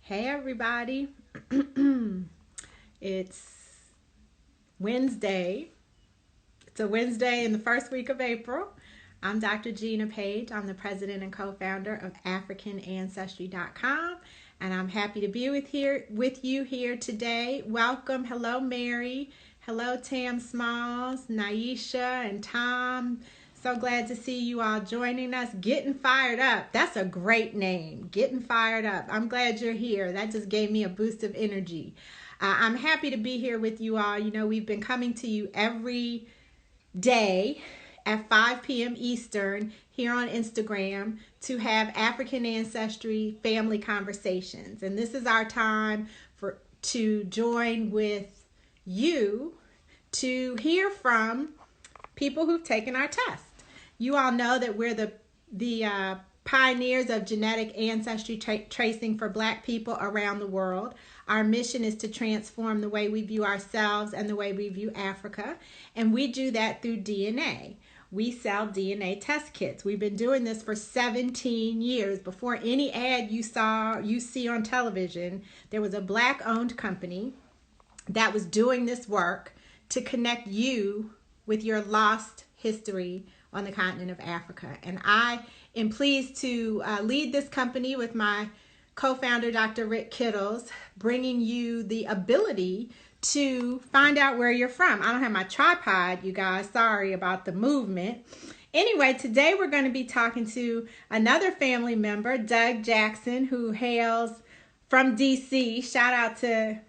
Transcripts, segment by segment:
Hey everybody. It's Wednesday. It's a Wednesday in the first week of April. I'm Dr. Gina Page. I'm the president and co-founder of AfricanAncestry.com, and I'm happy to be with you here today. Welcome. Hello, Mary. Hello, Tam Smalls, Naisha, and Tom. So glad to see you all joining us. Getting Fired Up. That's a great name. Getting Fired Up. I'm glad you're here. That just gave me a boost of energy. I'm happy to be here with you all. You know, we've been coming to you every day at 5 p.m. Eastern here on Instagram to have African Ancestry family conversations. And this is our time to join with you to hear from people who've taken our test. You all know that we're the pioneers of genetic ancestry tracing for Black people around the world. Our mission is to transform the way we view ourselves and the way we view Africa, and we do that through DNA. We sell DNA test kits. We've been doing this for 17 years. Before any ad you see on television, there was a Black-owned company that was doing this work to connect you with your lost history on the continent of Africa. And I am pleased to lead this company with my co-founder, Dr. Rick Kittles, bringing you the ability to find out where you're from. I don't have my tripod, you guys. Sorry about the movement. Anyway, today we're going to be talking to another family member, Doug Jackson, who hails from DC. Shout out to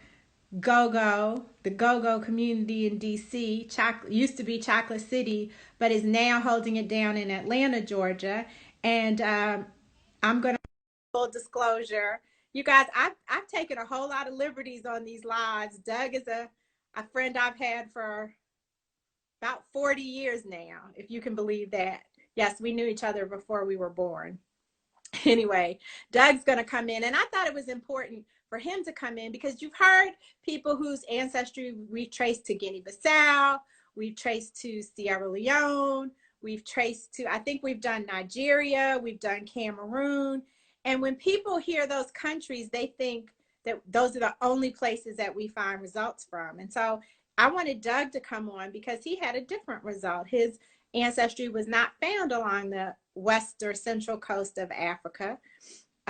the Go-Go community in DC. Used to be Chocolate City, but is now holding it down in Atlanta, Georgia. And I'm going to full disclosure. You guys, I've taken a whole lot of liberties on these lives. Doug is a friend I've had for about 40 years now, if you can believe that. Yes, we knew each other before we were born. Anyway, Doug's going to come in, and I thought it was important for him to come in because you've heard people whose ancestry we've traced to Guinea-Bissau, we've traced to Sierra Leone, we've traced to, I think we've done Nigeria, we've done Cameroon. And when people hear those countries, they think that those are the only places that we find results from. And so I wanted Doug to come on because he had a different result. His ancestry was not found along the west or central coast of Africa.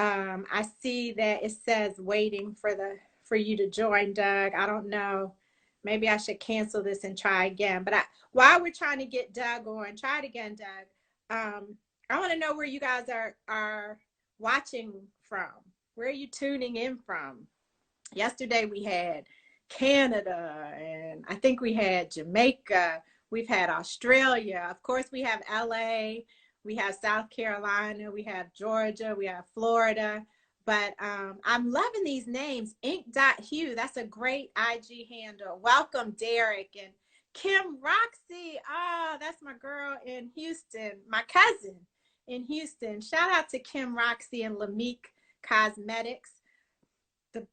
I see that it says waiting for you to join, Doug. I don't know. Maybe I should cancel this and try again. But while we're trying to get Doug on, try it again, Doug. I want to know where you guys are watching from. Where are you tuning in from? Yesterday we had Canada, and I think we had Jamaica. We've had Australia. Of course, we have LA. We have South Carolina. We have Georgia. We have Florida. But I'm loving these names. Ink.Hugh, that's a great IG handle. Welcome, Derek. And Kim Roxy. Oh, that's my girl in Houston, my cousin in Houston. Shout out to Kim Roxy and Lamique Cosmetics. The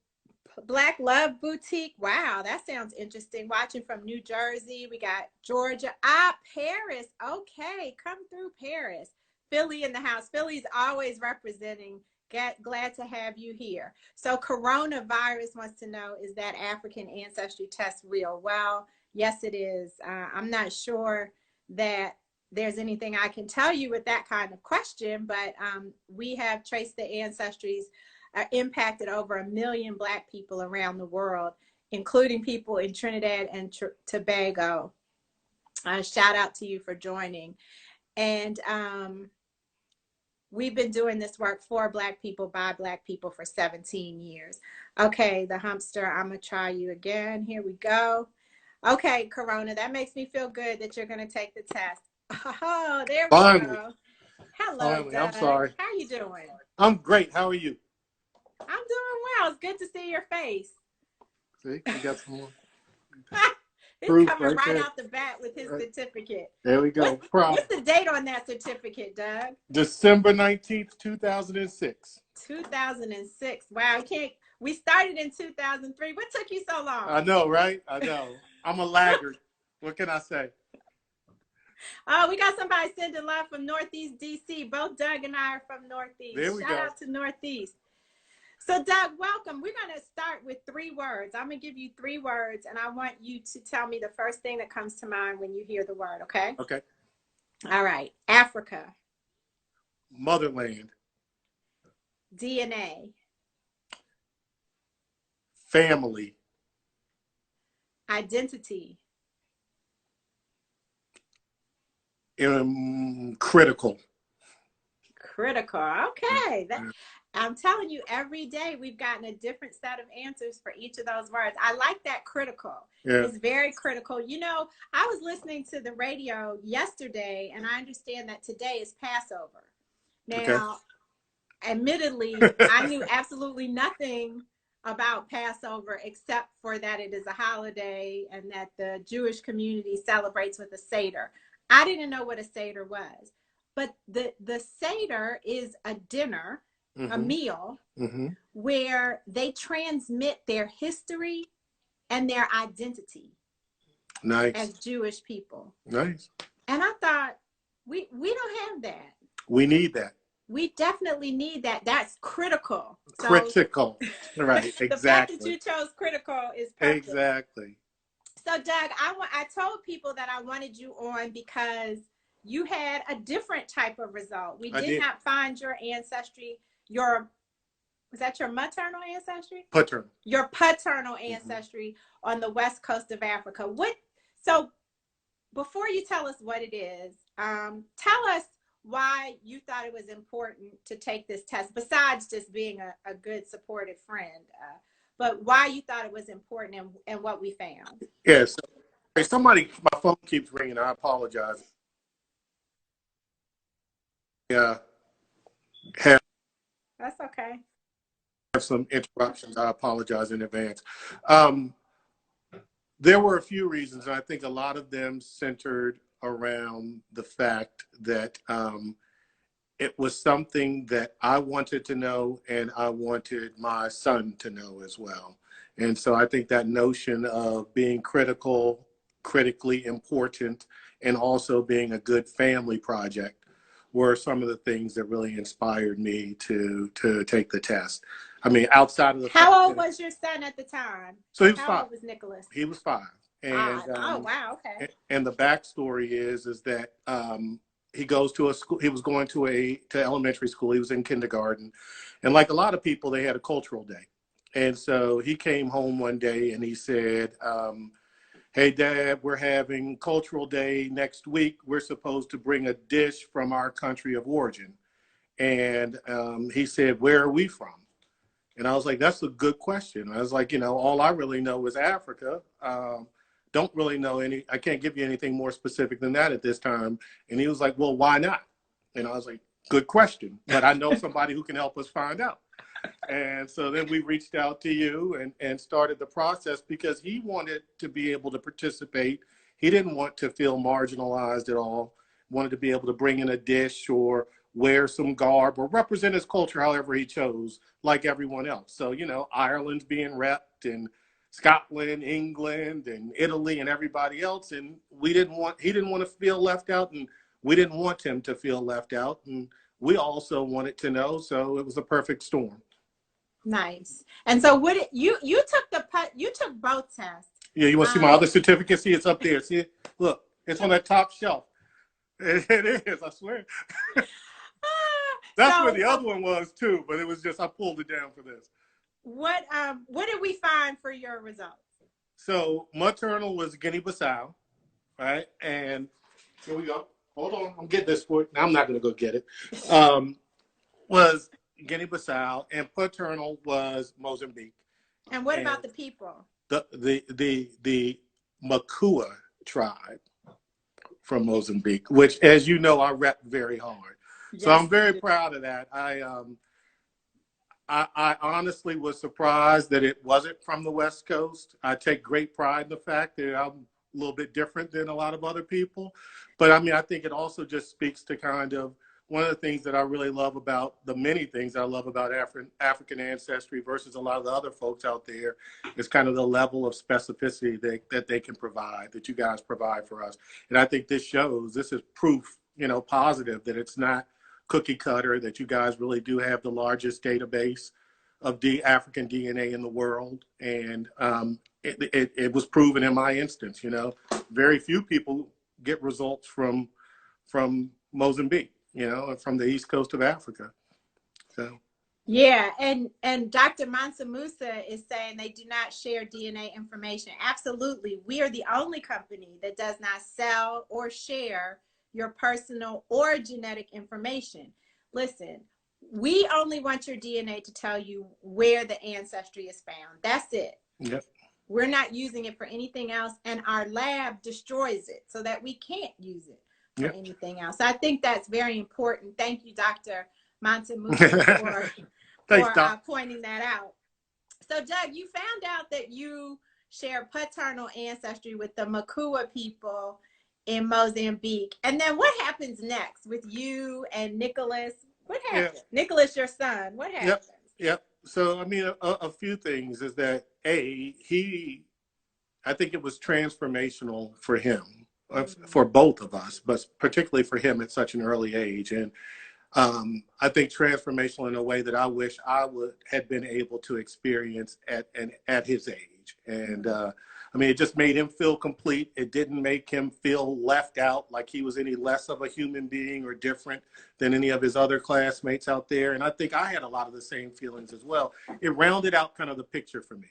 Black Love Boutique. Wow, that sounds interesting. Watching from New Jersey. We got Georgia. Paris. Okay, come through Paris. Philly in the house. Philly's always representing. Glad to have you here. So coronavirus wants to know, is that African ancestry test real? Well, yes, it is. I'm not sure that there's anything I can tell you with that kind of question, but we have traced the ancestries, impacted over 1 million Black people around the world, including people in Trinidad and Tobago. Shout out to you for joining. And we've been doing this work for Black people by Black people for 17 years. Okay, the Humpster, I'm going to try you again. Here we go. Okay, Corona, that makes me feel good that you're going to take the test. Oh, there we Finally. go. Hello, Finally. Doug. I'm sorry. How are you doing? I'm great. How are you? I'm doing well. It's good to see your face. See, we got some more. He's Proof coming right there. out the bat with his certificate. There we go. What's the date on that certificate, Doug? December 19th, 2006. 2006. Wow, we started in 2003. What took you so long? I know, right? I know. I'm a laggard. What can I say? Oh, we got somebody sending love from Northeast DC. Both Doug and I are from Northeast. There we Shout go. out to Northeast. So, Doug, welcome. We're going to start with 3 words. I'm going to give you 3 words, and I want you to tell me the first thing that comes to mind when you hear the word, okay? Okay. All right. Africa. Motherland. DNA. Family. Identity. Critical. Critical. Okay. I'm telling you, every day we've gotten a different set of answers for each of those words. I like that critical. Yeah. It's very critical. You know, I was listening to the radio yesterday, and I understand that today is Passover. Now, admittedly, I knew absolutely nothing about Passover except for that it is a holiday and that the Jewish community celebrates with a Seder. I didn't know what a Seder was. But the Seder is a dinner, a meal, where they transmit their history and their identity as Jewish people. Nice. And I thought, we don't have that. We need that. We definitely need that. That's critical. So, critical. Right, exactly. The fact that you chose critical is perfect. Exactly. So, Doug, I told people that I wanted you on because you had a different type of result. We did not find your ancestry. Was that your maternal ancestry? Paternal. Your paternal ancestry on the west coast of Africa. So before you tell us what it is, tell us why you thought it was important to take this test, besides just being a good supportive friend, but why you thought it was important and what we found. Yes. Hey, my phone keeps ringing. I apologize. Yeah. That's okay. Have some interruptions. I apologize in advance. There were a few reasons, and I think a lot of them centered around the fact that it was something that I wanted to know, and I wanted my son to know as well. And so I think that notion of being critically important, and also being a good family project were some of the things that really inspired me to take the test. I mean, outside of the How old was your son at the time? So he was 5. How old was Nicholas? He was 5. And oh, wow, okay. And the backstory is that he goes to a school. He was going to elementary school. He was in kindergarten, and like a lot of people, they had a cultural day. And so he came home one day and he said, "Hey, Dad, we're having cultural day next week. We're supposed to bring a dish from our country of origin." And he said, "Where are we from?" And I was like, "That's a good question." I was like, all I really know is Africa. Don't really know I can't give you anything more specific than that at this time. And he was like, "Well, why not?" And I was like, "Good question, but I know somebody who can help us find out." And so then we reached out to you and started the process because he wanted to be able to participate. He didn't want to feel marginalized at all. Wanted to be able to bring in a dish or wear some garb or represent his culture however he chose, like everyone else. So, Ireland's being repped, and Scotland, England, and Italy, and everybody else. And he didn't want to feel left out, and we didn't want him to feel left out. And we also wanted to know, so it was a perfect storm. Nice. And so you took both tests. Yeah, you want to see my other certificate? See, it's up there. See it? Look, it's on that top shelf. It is, I swear. That's where the other one was too, but it was just I pulled it down for this. What did we find for your results? So maternal was Guinea-Bissau, right? And here we go. Hold on, I'm getting this for it. Now I'm not gonna go get it. Was Guinea-Bissau, and paternal was Mozambique. And what about the people? The Makua tribe from Mozambique, which, as you know, I rep very hard. Yes. So I'm very proud of that. I honestly was surprised that it wasn't from the West Coast. I take great pride in the fact that I'm a little bit different than a lot of other people. But I mean, I think it also just speaks to kind of one of the things that I really love about the many things I love about African ancestry versus a lot of the other folks out there is kind of the level of specificity that they can provide, that you guys provide for us. And I think this is proof, positive that it's not cookie cutter, that you guys really do have the largest database of African DNA in the world, and it was proven in my instance. You know, very few people get results from Mozambique, you know, from the east coast of Africa. So. Yeah, and Dr. Mansa Musa is saying they do not share DNA information. Absolutely. We are the only company that does not sell or share your personal or genetic information. Listen, we only want your DNA to tell you where the ancestry is found. That's it. Yep. We're not using it for anything else, and our lab destroys it so that we can't use it for anything else. So I think that's very important. Thank you, Dr. Mansa Musa, for pointing that out. So, Doug, you found out that you share paternal ancestry with the Makua people in Mozambique. And then what happens next with you and Nicholas? What happens? Nicholas, your son, what happens? Yep. So, I mean, a few things is that, I think it was transformational for him, for both of us, but particularly for him at such an early age. And I think transformational in a way that I wish I had been able to experience at his age. And I mean, it just made him feel complete. It didn't make him feel left out, like he was any less of a human being or different than any of his other classmates out there. And I think I had a lot of the same feelings as well. It rounded out kind of the picture for me.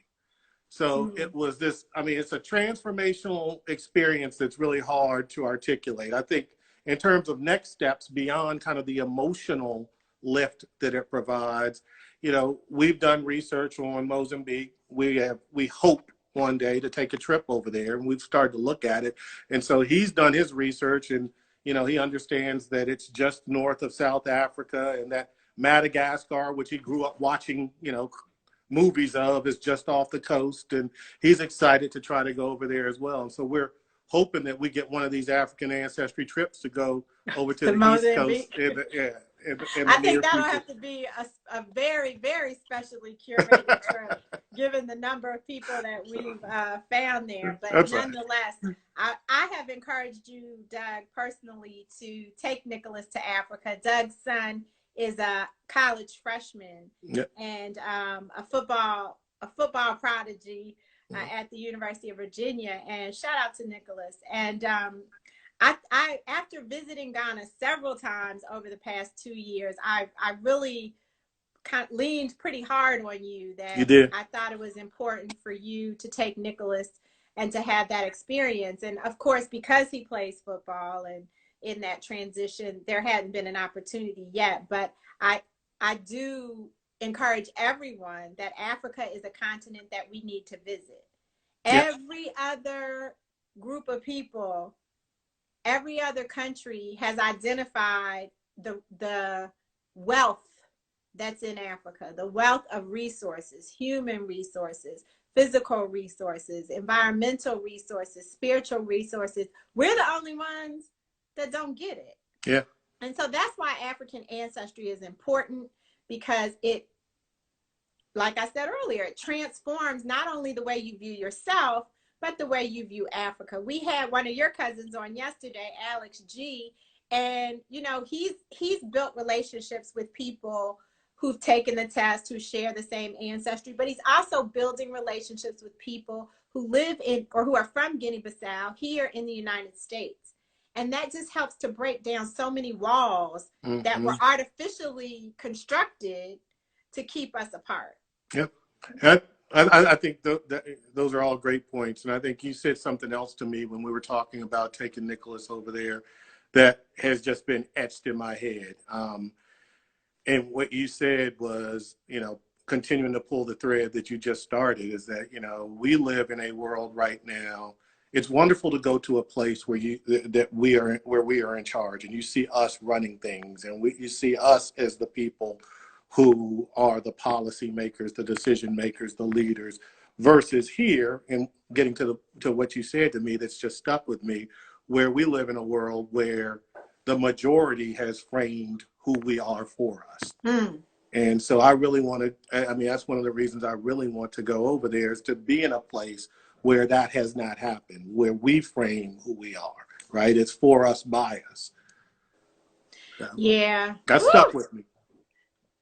So it was this, I mean, it's a transformational experience that's really hard to articulate. I think in terms of next steps beyond kind of the emotional lift that it provides, you know, we've done research on Mozambique. We hope one day to take a trip over there, and we've started to look at it. And so he's done his research, and, you know, he understands that it's just north of South Africa, and that Madagascar, which he grew up watching, you know, movies of, is just off the coast, and he's excited to try to go over there as well. And so we're hoping that we get one of these African Ancestry trips to go over to the East Coast. I think that'll have to be a very, very specially curated trip, given the number of people that we've found there. But that's nonetheless, right. I have encouraged you, Doug, personally, to take Nicholas to Africa. Doug's son is a college freshman and a football prodigy at the University of Virginia. And shout out to Nicholas. And I after visiting Ghana several times over the past 2 years, I really kind of leaned pretty hard on you that you did. I thought it was important for you to take Nicholas and to have that experience. And of course, because he plays football and in that transition, there hadn't been an opportunity yet. But I do encourage everyone that Africa is a continent that we need to visit. Every other group of people, every other country has identified the wealth that's in Africa, the wealth of resources, human resources, physical resources, environmental resources, spiritual resources. We're the only ones that don't get it. Yeah. And so that's why African ancestry is important, because it, like I said earlier, it transforms not only the way you view yourself, but the way you view Africa. We had one of your cousins on yesterday, Alex G, and you know, he's built relationships with people who've taken the test, who share the same ancestry, but he's also building relationships with people who live in or who are from Guinea-Bissau here in the United States. And that just helps to break down so many walls that were artificially constructed to keep us apart. Yep. I think those are all great points. And I think you said something else to me when we were talking about taking Nicholas over there that has just been etched in my head. And what you said was, you know, continuing to pull the thread that you just started, is that, you know, we live in a world right now. It's wonderful to go to a place where we are in charge, and you see us running things, and you see us as the people who are the policy makers, the decision makers, the leaders, versus here, and getting to what you said to me that's just stuck with me, where we live in a world where the majority has framed who we are for us. And so I really want to, I mean, that's one of the reasons I really want to go over there, is to be in a place where that has not happened, where we frame who we are, right? It's for us, by us. So yeah. that stuck with me.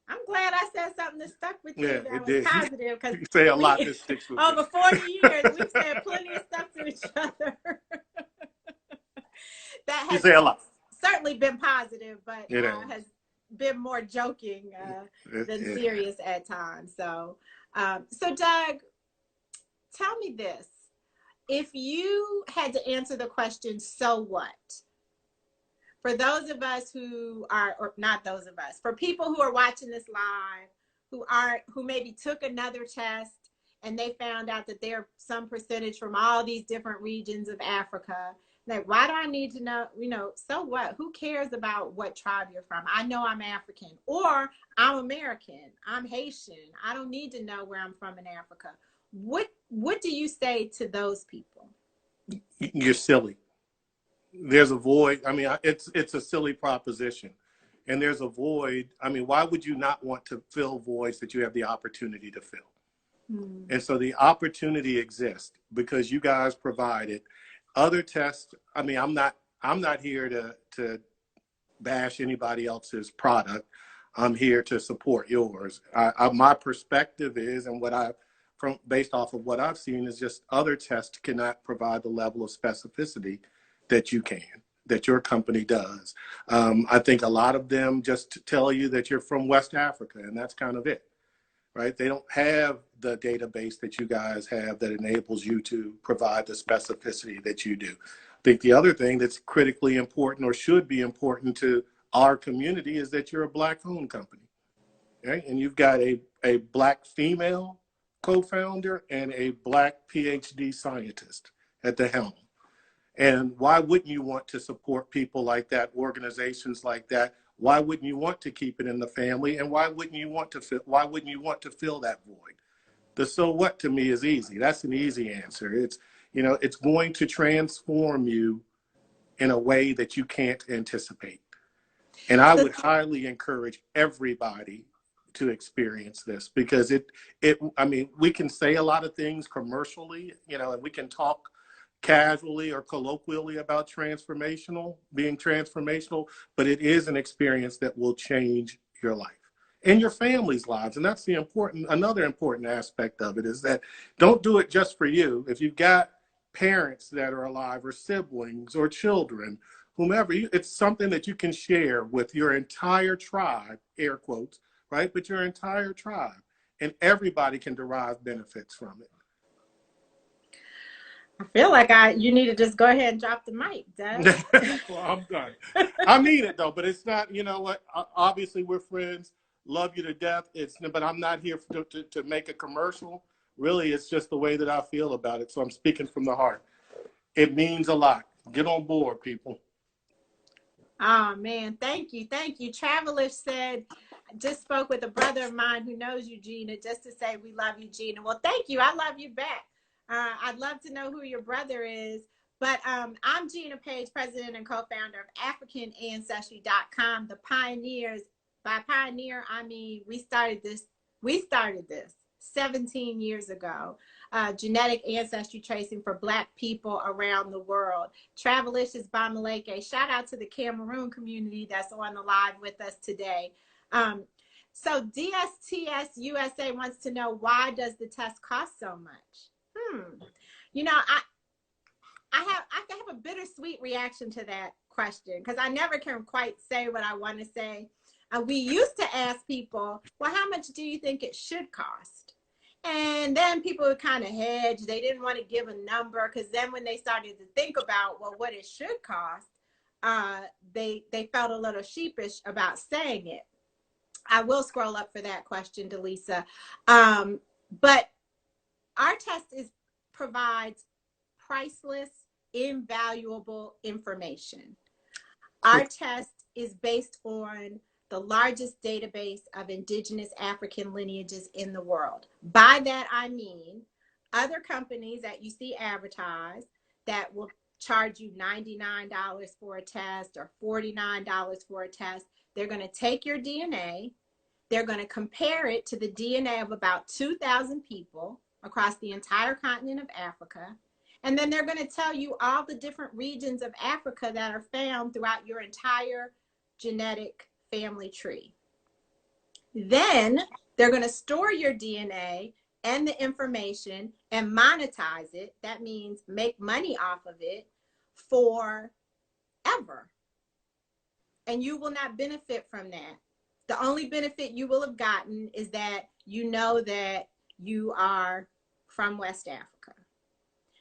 I'm glad I said something that stuck with you Yeah, that it was did. positive, because You say a lot we, that sticks with me. over 40 years, we've said plenty of stuff to each other that You has say a lot. certainly been positive, but It has is. been more joking than Yeah. serious at times. So Doug, tell me this. If you had to answer the question, so what? For those of us who are, or not those of us, for people who are watching this live, who maybe took another test and they found out that they're some percentage from all these different regions of Africa. Like, why do I need to know? So what? Who cares about what tribe you're from? I know I'm African, or I'm American, I'm Haitian. I don't need to know where I'm from in Africa. What do you say to those people? You're silly. There's a void. I mean, it's a silly proposition, and there's a void. I mean, why would you not want to fill voids that you have the opportunity to fill? Hmm. And so the opportunity exists because you guys provide it. Other tests. I mean, I'm not here to bash anybody else's product. I'm here to support yours. My perspective is, and what I, from based off of what I've seen, is just other tests cannot provide the level of specificity that you can, that your company does. I think a lot of them just tell you that you're from West Africa, and that's kind of it, right? They don't have the database that you guys have that enables you to provide the specificity that you do. I think the other thing that's critically important, or should be important to our community, is that you're a Black-owned company, right? And you've got a Black female co-founder and a Black PhD scientist at the helm. And why wouldn't you want to support people like that, organizations like that? Why wouldn't you want to keep it in the family? And why wouldn't you want to fill that void? The so what to me is easy. That's an easy answer. It's going to transform you in a way that you can't anticipate. And I would highly encourage everybody to experience this, because I mean, we can say a lot of things commercially, and we can talk casually or colloquially about being transformational, but it is an experience that will change your life and your family's lives. And that's another important aspect of it, is that don't do it just for you. If you've got parents that are alive, or siblings, or children, whomever, it's something that you can share with your entire tribe, air quotes, right? But your entire tribe, and everybody can derive benefits from it. I feel like you need to just go ahead and drop the mic, Doug. Well, I'm done. I mean it though, but it's not. You know what? Obviously, we're friends. Love you to death. But I'm not here to make a commercial. Really, it's just the way that I feel about it. So I'm speaking from the heart. It means a lot. Get on board, people. Oh man, thank you. Travelish said, just spoke with a brother of mine who knows you, Gina, just to say we love you, Gina. Well, thank you. I love you back. I'd love to know who your brother is. But I'm Gina Page, president and co-founder of AfricanAncestry.com, the pioneers. By pioneer, I mean we started this 17 years ago. Genetic ancestry tracing for Black people around the world. Travelicious Bamaleke. Shout out to the Cameroon community that's on the live with us today. So DSTS USA wants to know, why does the test cost so much? I have a bittersweet reaction to that question, because I never can quite say what I want to say. We used to ask people, well, how much do you think it should cost? And then people would kind of hedge. They didn't want to give a number, because then when they started to think about, well, what it should cost, they felt a little sheepish about saying it. I will scroll up for that question, Delisa. But our test provides priceless, invaluable information. Our test is based on the largest database of indigenous African lineages in the world. By that, I mean other companies that you see advertised that will charge you $99 for a test or $49 for a test. They're going to take your DNA. They're going to compare it to the DNA of about 2,000 people across the entire continent of Africa. And then they're going to tell you all the different regions of Africa that are found throughout your entire genetic family tree. Then they're going to store your DNA and the information and monetize it. That means make money off of it forever. And you will not benefit from that. The only benefit you will have gotten is that you know that you are from West Africa.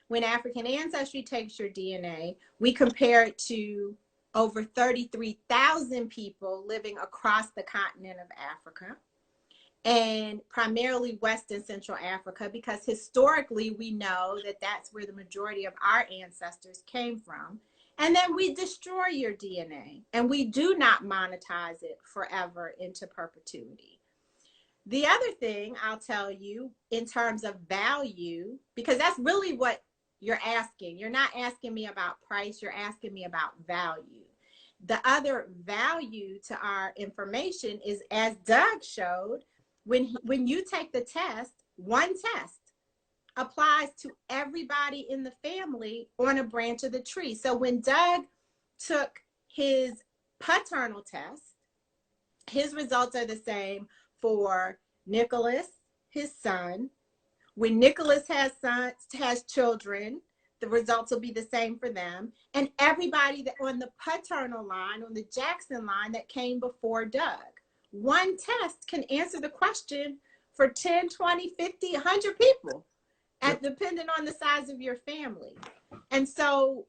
When African Ancestry takes your DNA, we compare it to over 33,000 people living across the continent of Africa, and primarily West and Central Africa, because historically we know that that's where the majority of our ancestors came from. And then we destroy your DNA, and we do not monetize it forever into perpetuity. The other thing I'll tell you in terms of value, because that's really what you're asking. You're not asking me about price, you're asking me about value. The other value to our information is, as Doug showed, when you take the test, one test applies to everybody in the family on a branch of the tree. So when Doug took his paternal test, his results are the same for Nicholas, his son. When Nicholas has children, the results will be the same for them. And everybody that on the paternal line, on the Jackson line that came before Doug. One test can answer the question for 10, 20, 50, 100 people, and depending on the size of your family. And so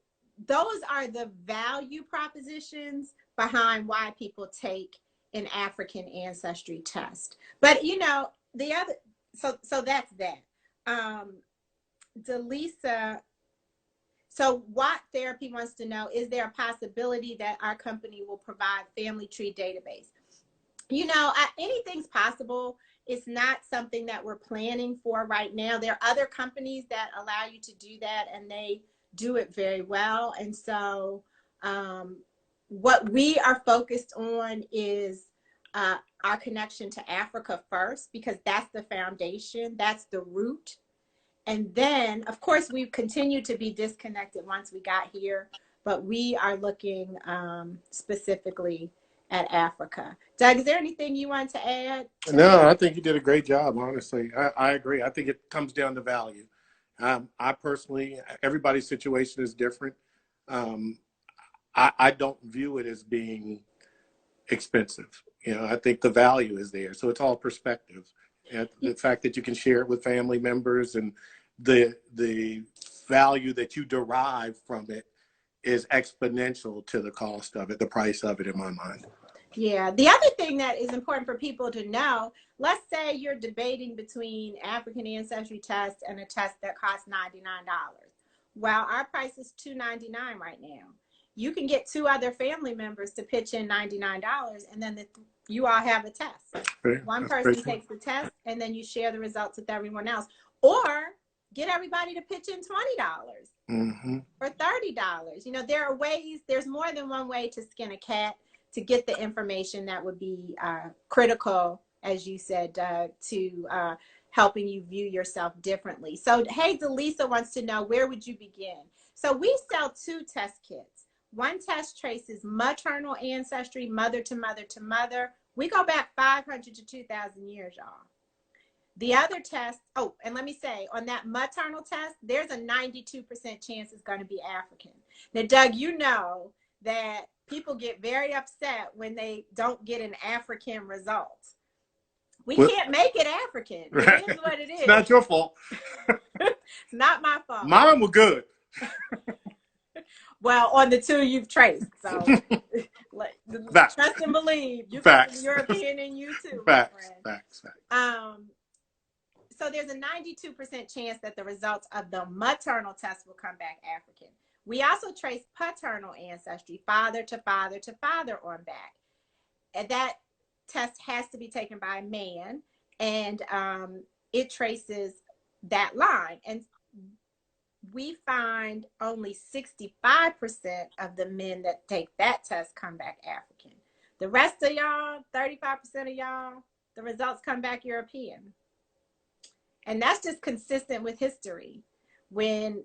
those are the value propositions behind why people take an African ancestry test. But you know, the other, so that's that. Delisa, so Watt Therapy wants to know, is there a possibility that our company will provide family tree database? You know, anything's possible. It's not something that we're planning for right now. There are other companies that allow you to do that, and they do it very well. And so what we are focused on is our connection to Africa first, because that's the foundation, that's the root. And then, of course, we've continued to be disconnected once we got here, but we are looking specifically at Africa. Doug, is there anything you want to add? No, I think you did a gret job, honestly. I agree. I think it comes down to value. I personally, everybody's situation is different. I don't view it as being expensive. You know, I think the value is there. So it's all perspective. And the fact that you can share it with family members and the value that you derive from it is exponential to the cost of it, the price of it, in my mind. Yeah. The other thing that is important for people to know, let's say you're debating between African Ancestry test and a test that costs $99. Well, our price is $299 right now. You can get 2 other family members to pitch in $99, and then you all have a test. One person takes the test, and then you share the results with everyone else. Or get everybody to pitch in $20 or $30. You know, there are ways, there's more than one way to skin a cat to get the information that would be critical, as you said, to helping you view yourself differently. So, hey, Delisa wants to know, where would you begin? So we sell 2 test kits. One test traces maternal ancestry, mother to mother to mother. We go back 500 to 2,000 years, y'all. The other test, oh, and let me say, on that maternal test, there's a 92% chance it's going to be African. Now, Doug, you know that people get very upset when they don't get an African result. We can't make it African. It is what it is. It's not your fault. It's not my fault. Mine were good. Well, on the 2 you've traced. So trust and believe. You put the European in you too. Facts. So there's a 92% chance that the results of the maternal test will come back African. We also trace paternal ancestry, father to father to father on back. And that test has to be taken by a man, and it traces that line. And we find only 65% of the men that take that test come back African. The rest of y'all, 35% of y'all, the results come back European. And that's just consistent with history. When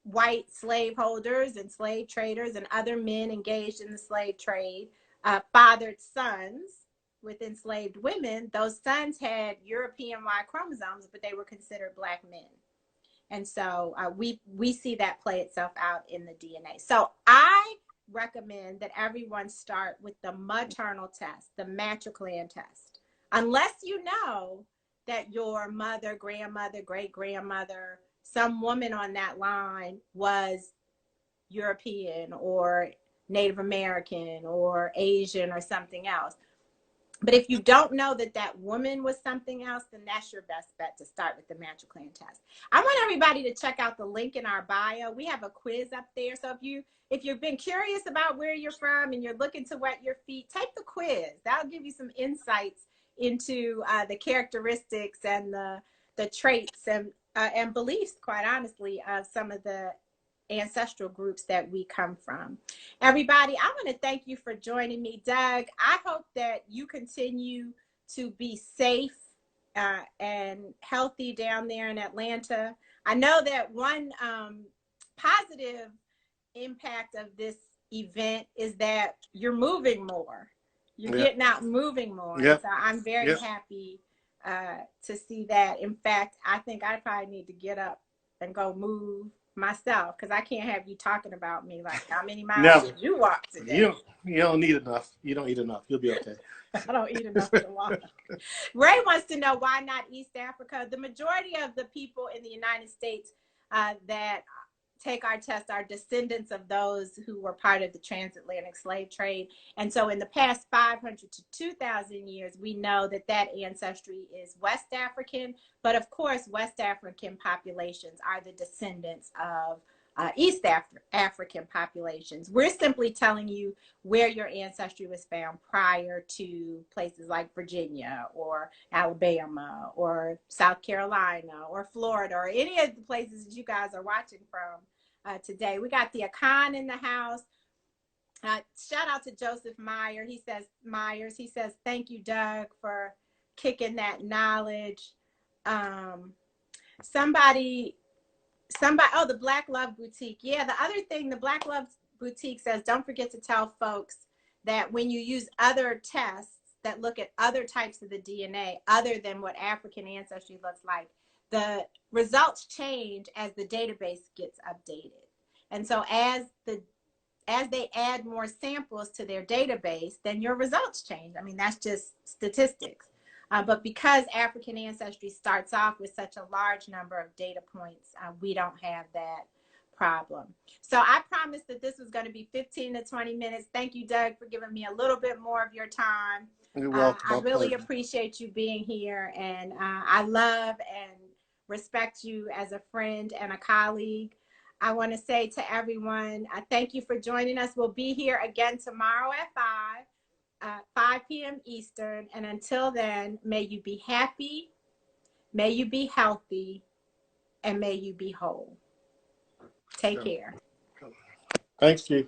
white slaveholders and slave traders and other men engaged in the slave trade fathered sons, with enslaved women, those sons had European Y chromosomes, but they were considered Black men. And so we see that play itself out in the DNA. So I recommend that everyone start with the maternal test, the matriculated test, unless you know that your mother, grandmother, great-grandmother, some woman on that line was European or Native American or Asian or something else. But if you don't know that that woman was something else, then that's your best bet to start with the matriculated test. I want everybody to check out the link in our bio. We have a quiz up there. So if you've been curious about where you're from and you're looking to wet your feet, take the quiz. That'll give you some insights into the characteristics and the traits and beliefs, quite honestly, of some of the ancestral groups that we come from. Everybody, I want to thank you for joining me. Doug, I hope that you continue to be safe and healthy down there in Atlanta. I know that one positive impact of this event is that you're moving more. You're getting out and moving more. Yep. So I'm very happy to see that. In fact, I think I probably need to get up and go move myself, because I can't have you talking about me like, how many miles did you walk today? You don't need enough. You don't eat enough. You'll be okay. I don't eat enough to walk. Ray wants to know, why not East Africa? The majority of the people in the United States that take our test are descendants of those who were part of the transatlantic slave trade. And so in the past 500 to 2,000 years, we know that that ancestry is West African. But of course, West African populations are the descendants of East African populations. We're simply telling you where your ancestry was found prior to places like Virginia or Alabama or South Carolina or Florida or any of the places that you guys are watching from today. We got the Akan in the house. Shout out to Joseph Myers. He says, thank you, Doug, for kicking that knowledge. Somebody, oh, the Black Love Boutique. Yeah, the other thing, the Black Love Boutique says, don't forget to tell folks that when you use other tests that look at other types of the DNA, other than what African ancestry looks like, the results change as the database gets updated. And so as they add more samples to their database, then your results change. I mean, that's just statistics. But because African ancestry starts off with such a large number of data points, we don't have that problem. So I promised that this was going to be 15 to 20 minutes. Thank you, Doug, for giving me a little bit more of your time. You're welcome. I really appreciate you being here, and I love and respect you as a friend and a colleague. I want to say to everyone, thank you for joining us. We'll be here again tomorrow at 5 p.m. Eastern. And until then, may you be happy, may you be healthy, and may you be whole. Take care. Thanks, Chief.